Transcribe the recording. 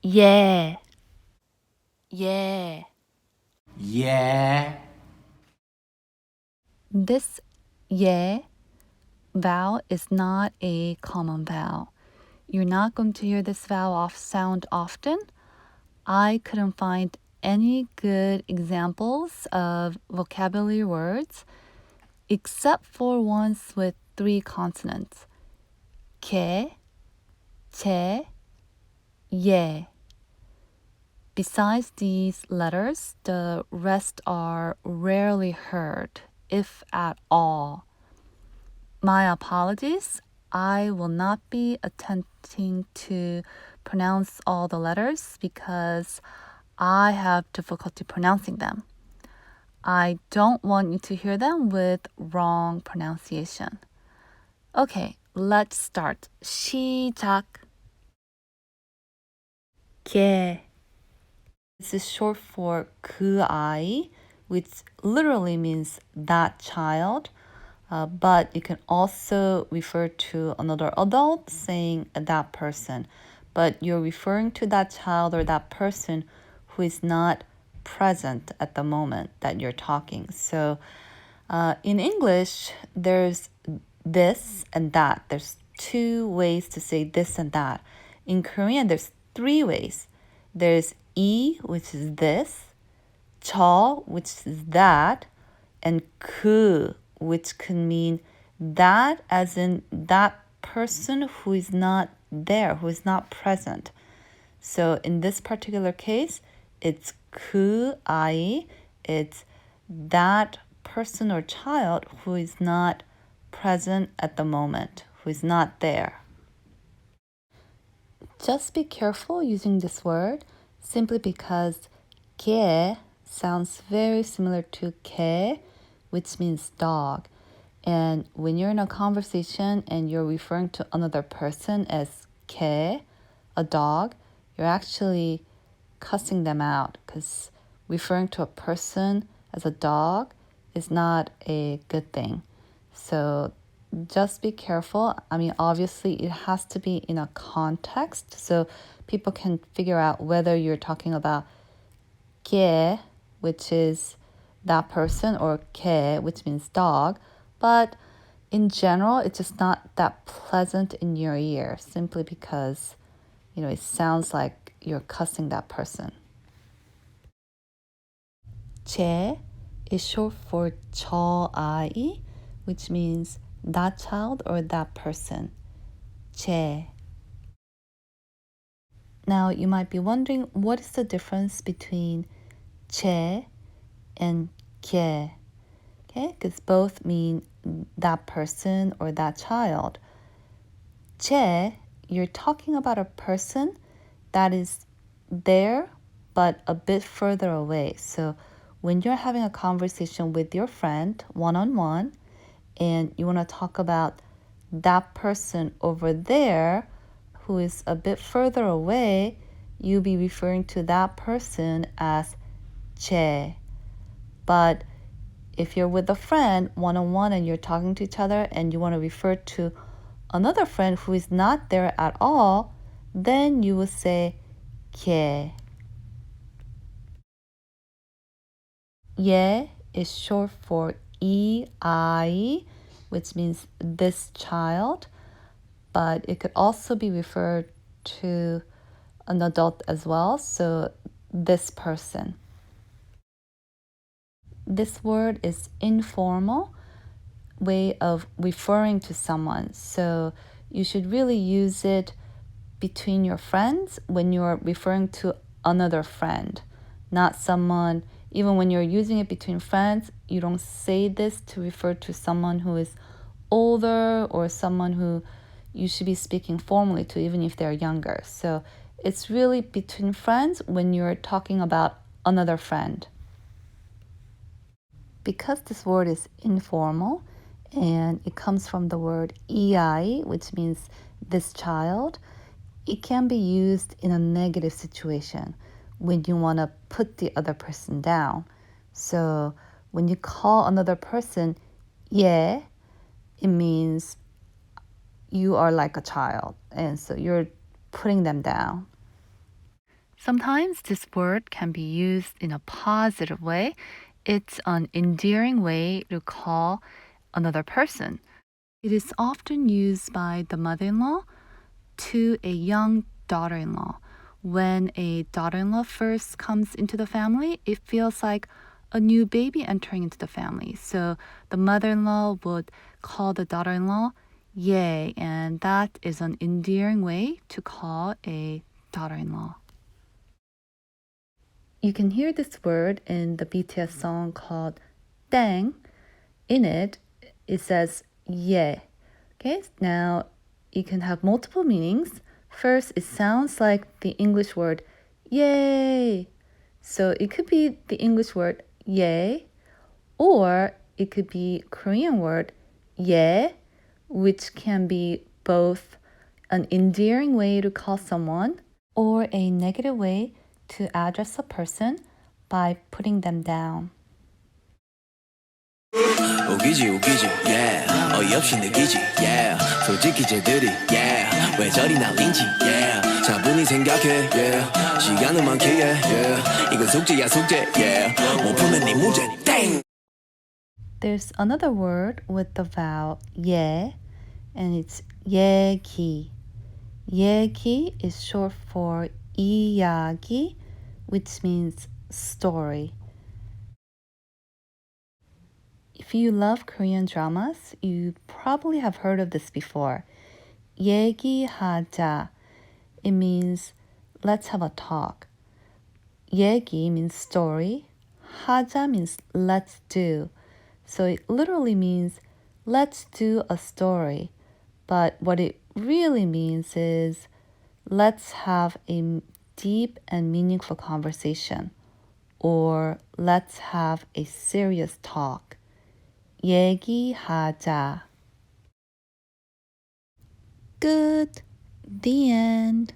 Yeah. Yeah. Yeah. This yeah vowel is not a common vowel. You're not going to hear this vowel sound often. I couldn't find any good examples of vocabulary words except for ones with 3 consonants. 개, 제, 예. Besides these letters, the rest are rarely heard, if at all. My apologies. I will not be attempting to pronounce all the letters because I have difficulty pronouncing them. I don't want you to hear them with wrong pronunciation. Okay, let's start. 시작. 개. This is short for 그 아이, which literally means that child. But you can also refer to another adult saying that person. But you're referring to that child or that person who is not present at the moment that you're talking. So in English, there's this and that. There's 2 ways to say this and that. In Korean, there's 3 ways. There's 이, which is this, 저, which is that, and 그, which can mean that as in that person who is not there, who is not present. So in this particular case, it's 그 아이, it's that person or child who is not present at the moment, who is not there. Just be careful using this word simply because 개 sounds very similar to 개, which means dog. And when you're in a conversation and you're referring to another person as 개, a dog, you're actually cussing them out because referring to a person as a dog is not a good thing. So just be careful. I mean, obviously, it has to be in a context so people can figure out whether you're talking about 개, which is that person, or 개, which means dog. But in general, it's just not that pleasant in your ear simply because, it sounds like you're cussing that person. 제 is short for 저 아이, which means that child or that person. 제. Now, you might be wondering, what is the difference between 제 and 개? Okay, because both mean that person or that child. 제, you're talking about a person that is there but a bit further away. So when you're having a conversation with your friend one-on-one and you want to talk about that person over there who is a bit further away, you'll be referring to that person as 제. But if you're with a friend one-on-one and you're talking to each other and you want to refer to another friend who is not there at all, then you will say 개. 예 is short for 이 아이, which means this child, but it could also be referred to an adult as well, so this person. This word is informal way of referring to someone, so you should really use it between your friends when you're referring to another friend, not someone. Even when you're using it between friends, you don't say this to refer to someone who is older or someone who you should be speaking formally to, even if they're younger. So it's really between friends when you're talking about another friend. Because this word is informal and it comes from the word 이, which means this child, it can be used in a negative situation when you want to put the other person down. So when you call another person 예, it means you are like a child, and so you're putting them down. Sometimes this word can be used in a positive way. It's an endearing way to call another person. It is often used by the mother-in-law to a young daughter-in-law. When a daughter-in-law first comes into the family, it feels like a new baby entering into the family. So the mother-in-law would call the daughter-in-law "예," and that is an endearing way to call a daughter-in-law. You can hear this word in the BTS song called Ddaeng. In it, it says "예." Okay, now you can have multiple meanings. First, it sounds like the English word yay. So it could be the English word yay, or it could be Korean word 예, which can be both an endearing way to call someone or a negative way to address a person by putting them down. 웃기지 웃기지 yeah 어이없이 느끼지 yeah 솔직히 쟤들이 yeah 왜 저리 날린지 yeah 차분히 생각해 yeah 시간은 많기에 yeah 이건 숙제야 숙제 yeah 못 풀면 네 문제 땡. There's another word with the vowel 예, and it's 얘기. 얘기 is short for 이야기, which means story. If you love Korean dramas, you probably have heard of this before. 얘기하자. It means let's have a talk. 얘기 means story. 하자 means let's do. So it literally means let's do a story. But what it really means is let's have a deep and meaningful conversation. Or let's have a serious talk. 얘기하자. Good. The end.